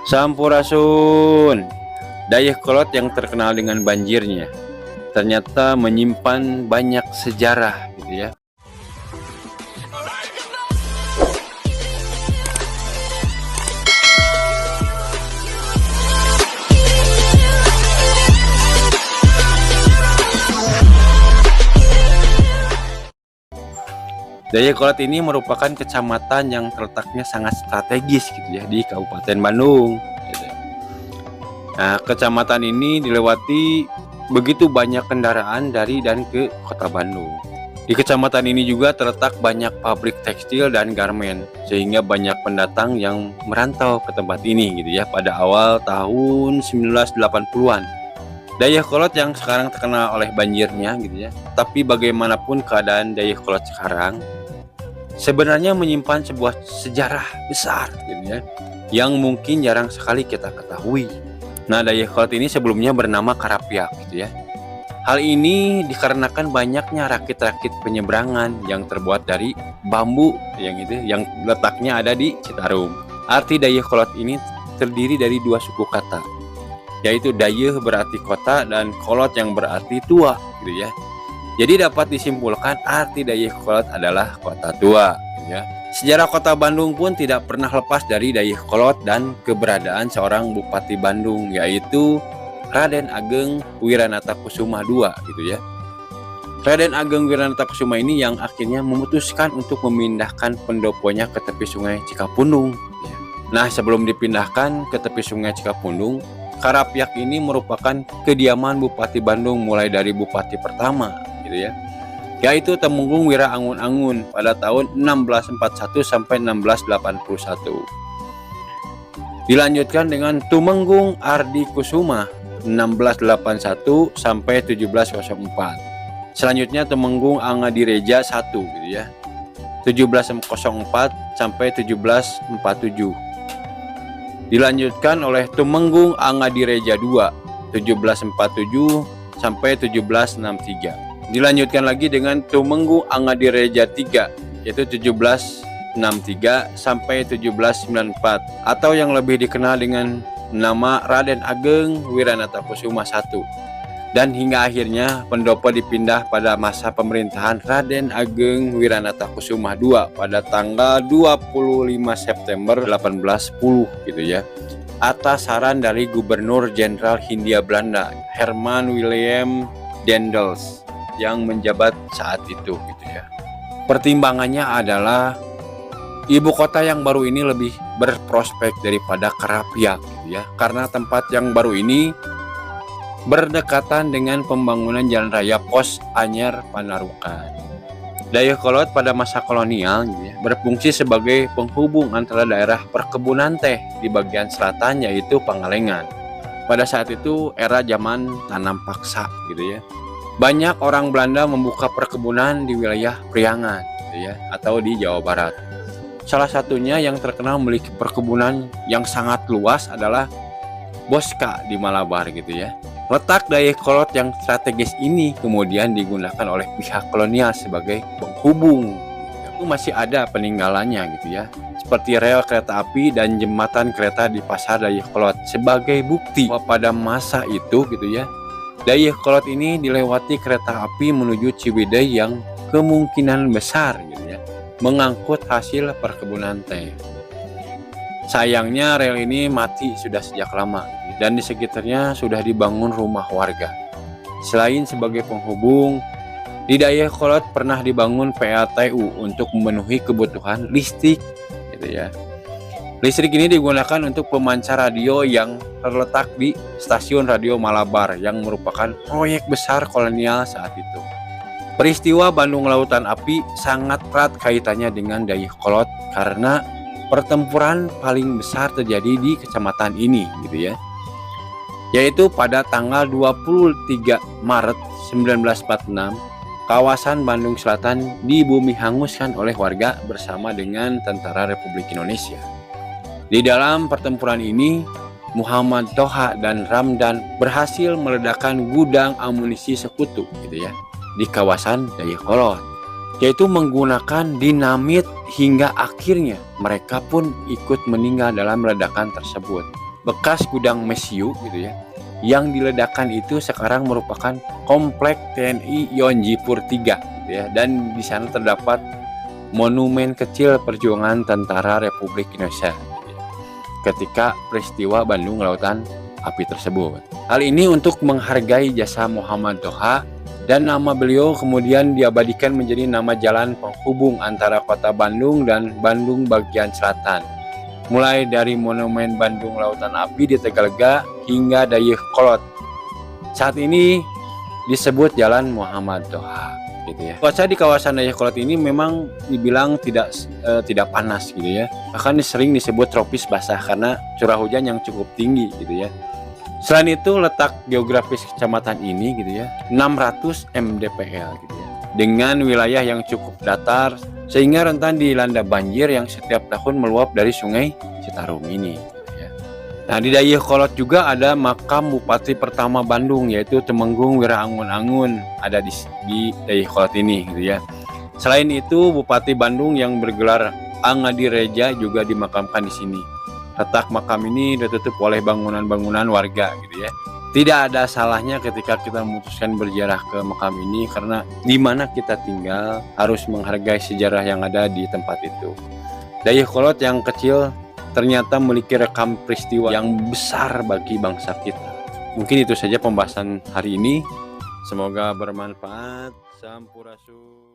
Sampurasun. Dayakolot yang terkenal dengan banjirnya ternyata menyimpan banyak sejarah gitu ya. Dayakolot ini merupakan kecamatan yang terletaknya sangat strategis gitu ya di Kabupaten Bandung gitu. Nah, kecamatan ini dilewati begitu banyak kendaraan dari dan ke kota Bandung. Di kecamatan ini juga terletak banyak pabrik tekstil dan garmen, sehingga banyak pendatang yang merantau ke tempat ini gitu ya pada awal tahun 1980-an. Dayakolot yang sekarang terkenal oleh banjirnya gitu ya. Tapi bagaimanapun keadaan Dayakolot sekarang sebenarnya menyimpan sebuah sejarah besar gitu ya, yang mungkin jarang sekali kita ketahui. Nah, Dayakolot ini sebelumnya bernama Karapiak gitu ya. Hal ini dikarenakan banyaknya rakit-rakit penyeberangan yang terbuat dari bambu yang letaknya ada di Citarum. Arti Dayakolot ini terdiri dari dua suku kata, yaitu Dayeh berarti kota dan kolot yang berarti tua gitu ya. Jadi dapat disimpulkan arti Dayakolot adalah kota tua gitu ya. Sejarah kota Bandung pun tidak pernah lepas dari Dayakolot dan keberadaan seorang Bupati Bandung, yaitu Raden Ageng Wiranatakusuma II gitu ya. Raden Ageng Wiranatakusuma ini yang akhirnya memutuskan untuk memindahkan pendoponya ke tepi sungai Cikapundung ya. Nah, sebelum dipindahkan ke tepi sungai Cikapundung, Karapiak ini merupakan kediaman Bupati Bandung mulai dari Bupati pertama gitu ya, yaitu Temenggung Wira Angun-Angun pada tahun 1641 sampai 1681. Dilanjutkan dengan Tumenggung Ardi Kusuma 1681 sampai 1704. Selanjutnya Temenggung Angadireja I gitu ya, 1704 sampai 1747. Dilanjutkan oleh Tumenggung Angadireja II 1747 sampai 1763. Dilanjutkan lagi dengan Tumenggung Angadireja III yaitu 1763 sampai 1794, atau yang lebih dikenal dengan nama Raden Ageng Wiranatakusuma I. Dan hingga akhirnya pendopo dipindah pada masa pemerintahan Raden Ageng Wiranatakusuma II pada tanggal 25 September 1810 gitu ya, atas saran dari Gubernur Jenderal Hindia Belanda Herman Willem Daendels yang menjabat saat itu gitu ya. Pertimbangannya adalah ibu kota yang baru ini lebih berprospek daripada Karapiak gitu ya, karena tempat yang baru ini berdekatan dengan pembangunan jalan raya Pos Anyar Panarukan. Dayakolot pada masa kolonial gitu ya, berfungsi sebagai penghubung antara daerah perkebunan teh di bagian selatan yaitu Pangalengan. Pada saat itu era zaman tanam paksa gitu ya. Banyak orang Belanda membuka perkebunan di wilayah Priangan gitu ya, atau di Jawa Barat. Salah satunya yang terkenal memiliki perkebunan yang sangat luas adalah Boska di Malabar gitu ya. Letak Dayakolot yang strategis ini kemudian digunakan oleh pihak kolonial sebagai penghubung. Itu masih ada peninggalannya gitu ya, seperti rel kereta api dan jembatan kereta di Pasar Dayakolot sebagai bukti bahwa pada masa itu gitu ya, Dayakolot ini dilewati kereta api menuju Ciwidey yang kemungkinan besar gitu ya, mengangkut hasil perkebunan teh. Sayangnya rel ini mati sudah sejak lama dan di sekitarnya sudah dibangun rumah warga. Selain sebagai penghubung, di Dayakolot pernah dibangun PLTU untuk memenuhi kebutuhan listrik gitu ya. Listrik ini digunakan untuk pemancar radio yang terletak di Stasiun Radio Malabar yang merupakan proyek besar kolonial saat itu. Peristiwa Bandung Lautan Api sangat erat kaitannya dengan Dayakolot karena pertempuran paling besar terjadi di kecamatan ini gitu ya, yaitu pada tanggal 23 Maret 1946 kawasan Bandung Selatan dibumi hanguskan oleh warga bersama dengan Tentara Republik Indonesia. Di dalam pertempuran ini Muhammad Toha dan Ramdan berhasil meledakkan gudang amunisi sekutu gitu ya di kawasan Dayakolot, yaitu menggunakan dinamit hingga akhirnya mereka pun ikut meninggal dalam ledakan tersebut. bekas gudang mesiu gitu ya. Yang diledakkan itu sekarang merupakan komplek TNI Yonjipur 3 gitu ya, dan di sana terdapat monumen kecil perjuangan tentara Republik Indonesia gitu ya, ketika peristiwa Bandung Lautan Api tersebut. Hal ini untuk menghargai jasa Muhammad Toha, dan nama beliau kemudian diabadikan menjadi nama jalan penghubung antara kota Bandung dan Bandung bagian selatan. Mulai dari monumen Bandung Lautan Api di Tegalega hingga Dayakolot. Saat ini disebut Jalan Muhammad Toha gitu ya. Cuaca di kawasan Dayakolot ini memang dibilang tidak panas gitu ya. Bahkan sering disebut tropis basah karena curah hujan yang cukup tinggi gitu ya. Selain itu, letak geografis kecamatan ini gitu ya 600 mdpl gitu ya, dengan wilayah yang cukup datar sehingga rentan dilanda banjir yang setiap tahun meluap dari Sungai Citarum ini gitu ya. Nah, di Dayakolot juga ada makam Bupati pertama Bandung, yaitu Temenggung Wiraangun-Angun, ada di Dayakolot ini gitu ya. Selain itu, Bupati Bandung yang bergelar Angadireja juga dimakamkan di sini. Letak makam ini ditutup oleh bangunan-bangunan warga gitu ya. Tidak ada salahnya ketika kita memutuskan berziarah ke makam ini, karena di mana kita tinggal harus menghargai sejarah yang ada di tempat itu. Dayakolot yang kecil ternyata memiliki rekam peristiwa yang besar bagi bangsa kita. Mungkin itu saja pembahasan hari ini. Semoga bermanfaat. Sampurasun.